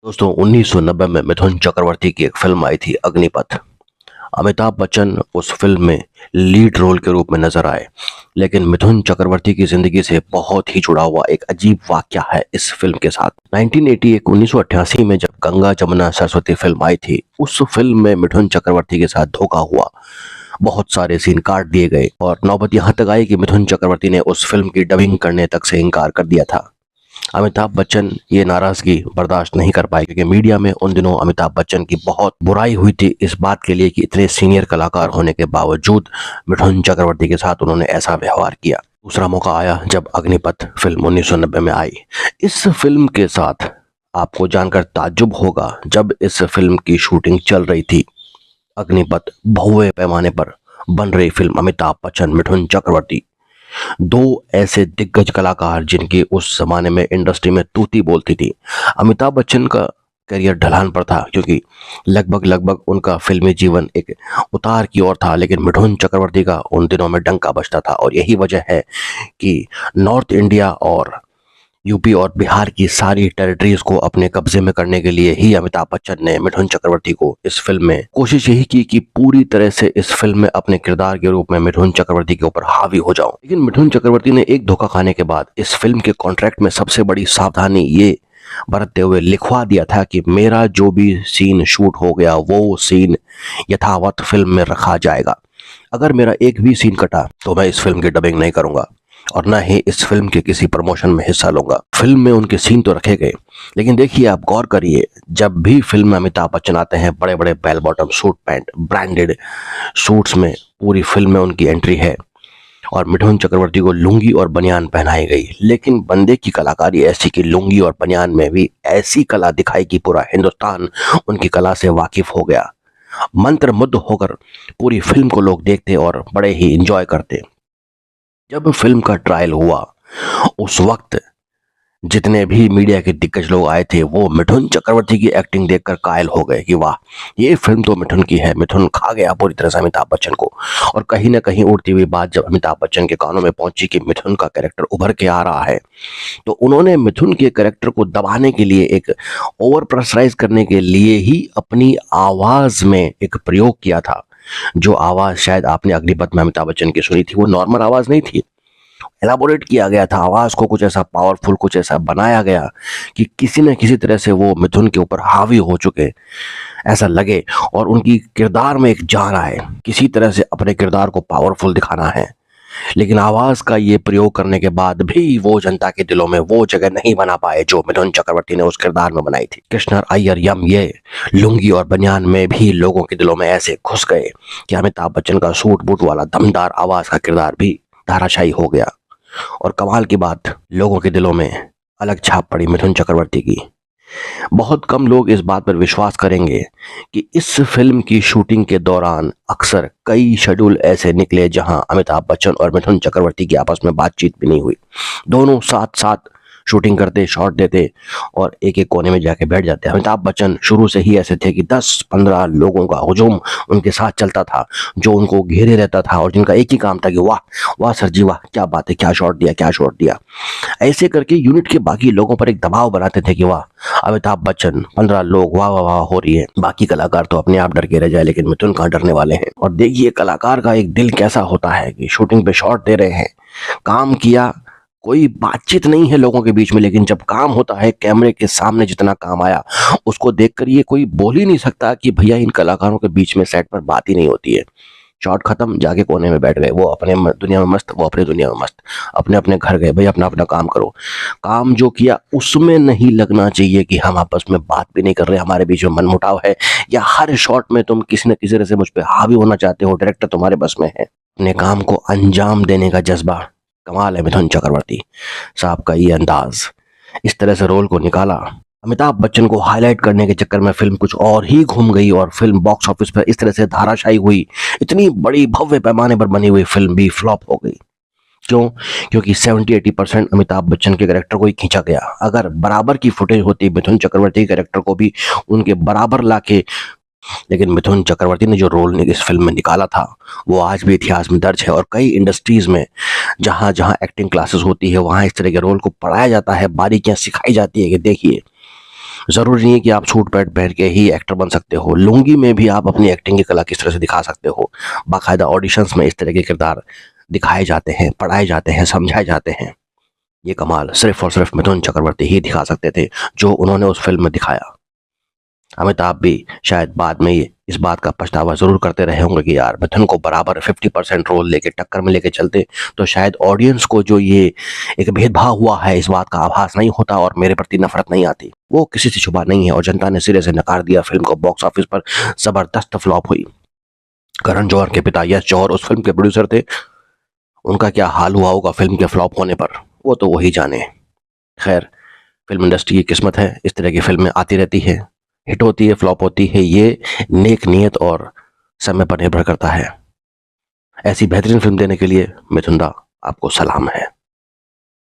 दोस्तों 1990 में मिथुन चक्रवर्ती की एक फिल्म आई थी अग्निपथ। अमिताभ बच्चन उस फिल्म में लीड रोल के रूप में नजर आए। लेकिन मिथुन चक्रवर्ती की जिंदगी से बहुत ही जुड़ा हुआ एक अजीब वाकया है इस फिल्म के साथ। 1988 में जब गंगा जमुना सरस्वती फिल्म आई थी, उस फिल्म में मिथुन चक्रवर्ती के साथ धोखा हुआ। बहुत सारे सीन काट दिए गए और नौबत यहां तक आई कि मिथुन चक्रवर्ती ने उस फिल्म की डबिंग करने तक से इनकार कर दिया था। अमिताभ बच्चन ये नाराजगी बर्दाश्त नहीं कर पाए क्योंकि मीडिया में उन दिनों अमिताभ बच्चन की बहुत बुराई हुई थी इस बात के लिए कि इतने सीनियर कलाकार होने के बावजूद मिथुन चक्रवर्ती के साथ उन्होंने ऐसा व्यवहार किया। दूसरा मौका आया जब अग्निपथ फिल्म 1990 में आई। इस फिल्म के साथ आपको जानकर ताज्जुब होगा, जब इस फिल्म की शूटिंग चल रही थी, अग्निपथ भव्य पैमाने पर बन रही फिल्म, अमिताभ बच्चन, मिथुन चक्रवर्ती, दो ऐसे दिग्गज कलाकार जिनकी उस जमाने में इंडस्ट्री में तूती बोलती थी। अमिताभ बच्चन का करियर ढलान पर था क्योंकि लगभग लगभग उनका फिल्मी जीवन एक उतार की ओर था, लेकिन मिथुन चक्रवर्ती का उन दिनों में डंका बजता था। और यही वजह है कि नॉर्थ इंडिया और यूपी और बिहार की सारी टेरिटरीज को अपने कब्जे में करने के लिए ही अमिताभ बच्चन ने मिथुन चक्रवर्ती को इस फिल्म में कोशिश यही की कि पूरी तरह से इस फिल्म में अपने किरदार के रूप में मिथुन चक्रवर्ती के ऊपर हावी हो जाओ। लेकिन मिथुन चक्रवर्ती ने एक धोखा खाने के बाद इस फिल्म के कॉन्ट्रैक्ट में सबसे बड़ी सावधानी ये बरतते हुए लिखवा दिया था कि मेरा जो भी सीन शूट हो गया वो सीन यथावत फिल्म में रखा जाएगा। अगर मेरा एक भी सीन कटा तो मैं इस फिल्म की डबिंग नहीं करूंगा और न ही इस फिल्म के किसी प्रमोशन में हिस्सा लूंगा। फिल्म में उनके सीन तो रखे गए, लेकिन देखिए, आप गौर करिए, जब भी फिल्म में अमिताभ बच्चन आते हैं, बड़े बड़े bell bottom suit pant, branded suits में पूरी फिल्म में उनकी एंट्री है और मिथुन चक्रवर्ती को लुंगी और बनियान पहनाई गई। लेकिन बंदे की कलाकारी ऐसी कि लुंगी और बनियान में भी ऐसी कला दिखाई कि पूरा हिंदुस्तान उनकी कला से वाकिफ हो गया। मंत्रमुग्ध होकर पूरी फिल्म को लोग देखते और बड़े ही इंजॉय करते। जब फिल्म का ट्रायल हुआ, उस वक्त जितने भी मीडिया के दिग्गज लोग आए थे वो मिथुन चक्रवर्ती की एक्टिंग देखकर कायल हो गए कि वाह, ये फिल्म तो मिथुन की है। मिथुन खा गया पूरी तरह से अमिताभ बच्चन को। और कहीं ना कहीं उड़ती हुई बात जब अमिताभ बच्चन के कानों में पहुंची कि मिथुन का कैरेक्टर उभर के आ रहा है, तो उन्होंने मिथुन के कैरेक्टर को दबाने के लिए, एक ओवर प्रेशराइज करने के लिए ही अपनी आवाज में एक प्रयोग किया था। जो आवाज शायद आपने अग्निपथ में अमिताभ बच्चन की सुनी थी, वो नॉर्मल आवाज नहीं थी, एलाबोरेट किया गया था। आवाज को कुछ ऐसा पावरफुल, कुछ ऐसा बनाया गया कि किसी न किसी तरह से वो मिथुन के ऊपर हावी हो चुके ऐसा लगे और उनकी किरदार में एक जान आए। किसी तरह से अपने किरदार को पावरफुल दिखाना है, लेकिन आवाज का ये प्रयोग करने के बाद भी वो जनता के दिलों में वो जगह नहीं बना पाए जो मिथुन चक्रवर्ती ने उस किरदार में बनाई थी। कृष्णर अय्यर यम ये लुंगी और बनियान में भी लोगों के दिलों में ऐसे घुस गए कि अमिताभ बच्चन का सूट बूट वाला दमदार आवाज का किरदार भी धाराशायी हो गया। और कमाल की बात, लोगों के दिलों में अलग छाप पड़ी मिथुन चक्रवर्ती की। बहुत कम लोग इस बात पर विश्वास करेंगे कि इस फिल्म की शूटिंग के दौरान अक्सर कई शेड्यूल ऐसे निकले जहां अमिताभ बच्चन और मिथुन चक्रवर्ती की आपस में बातचीत भी नहीं हुई। दोनों साथ साथ शूटिंग करते, शॉट देते और एक एक कोने में जाके बैठ जाते। अमिताभ बच्चन शुरू से ही ऐसे थे कि 10-15 लोगों का हुजूम उनके साथ चलता था, जो उनको घेरे रहता था और जिनका एक ही काम था कि वाह वाह सर जी वाह, क्या बात है, क्या शॉट दिया, क्या शॉट दिया। ऐसे करके यूनिट के बाकी लोगों पर एक दबाव बनाते थे कि वाह अमिताभ बच्चन, 15 लोग वाह वाह वाह हो रही है, बाकी कलाकार तो अपने आप डर के रह जाए, लेकिन मिथुन कहाँ डरने वाले हैं। और देखिए कलाकार का एक दिल कैसा होता है कि शूटिंग पे शॉट दे रहे हैं, काम किया, कोई बातचीत नहीं है लोगों के बीच में, लेकिन जब काम होता है, कैमरे के सामने जितना काम आया उसको देखकर ये कोई बोल ही नहीं सकता कि भैया इन कलाकारों के बीच में सेट पर बात ही नहीं होती है। शॉट खत्म, जाके कोने में बैठ गए, वो अपने दुनिया में मस्त, वो अपने दुनिया में मस्त, अपने अपने घर गए। भाई अपना अपना काम करो। काम जो किया उसमें नहीं लगना चाहिए कि हम आपस में बात भी नहीं कर रहे, हमारे बीच में मनमुटाव है, या हर शॉट में तुम किसी न किसी तरह से मुझ पर हावी होना चाहते हो। डायरेक्टर तुम्हारे बस में है। अपने काम को अंजाम देने का जज्बा कमाल है मिथुन चक्रवर्ती साहब का। ये अंदाज, इस तरह से रोल को निकाला। अमिताभ बच्चन को हाईलाइट करने के चक्कर में फिल्म कुछ और ही घूम गई और फिल्म बॉक्स ऑफिस पर इस तरह से धाराशायी हुई। इतनी बड़ी भव्य पैमाने पर बनी हुई फिल्म भी फ्लॉप हो गई। क्यों? क्योंकि 70-80% अमिताभ बच्चन के कैरेक्टर को ही खींचा गया। अगर बराबर की फुटेज होती मिथुन चक्रवर्ती के कैरेक्टर को भी उनके बराबर लाके, लेकिन मिथुन चक्रवर्ती ने जो रोल इस फिल्म में निकाला था वो आज भी इतिहास में दर्ज है। और कई इंडस्ट्रीज में जहां जहां एक्टिंग क्लासेस होती है वहां इस तरह के रोल को पढ़ाया जाता है, बारीकियां सिखाई जाती है कि देखिए ज़रूरी नहीं है कि आप सूट पैंट पहन के ही एक्टर बन सकते हो, लुंगी में भी आप अपनी एक्टिंग की कला किस तरह से दिखा सकते हो। बाकायदा ऑडिशंस में इस तरह के किरदार दिखाए जाते हैं, पढ़ाए जाते हैं, समझाए जाते हैं। ये कमाल सिर्फ और सिर्फ मिथुन चक्रवर्ती ही दिखा सकते थे, जो उन्होंने उस फिल्म में दिखाया। अमिताभ भी शायद बाद में ये इस बात का पछतावा ज़रूर करते रहे होंगे कि यार मिथुन को बराबर 50% रोल लेके टक्कर में लेके चलते, तो शायद ऑडियंस को जो ये एक भेदभाव हुआ है इस बात का आभास नहीं होता और मेरे प्रति नफरत नहीं आती। वो किसी से छुपा नहीं है और जनता ने सिरे से नकार दिया। फिल्म को बॉक्स ऑफिस पर ज़बरदस्त फ्लॉप हुई। करण जौहर के पिता यश जौहर उस फिल्म के प्रोड्यूसर थे। उनका क्या हाल हुआ होगा फिल्म के फ्लॉप होने पर, वो तो वही जाने। खैर, फिल्म इंडस्ट्री की किस्मत है, इस तरह की फिल्में आती रहती है, हिट होती है, फ्लॉप होती है, ये नेक नियत और समय पर निर्भर करता है। ऐसी बेहतरीन फिल्म देने के लिए मिथुन दा आपको सलाम है।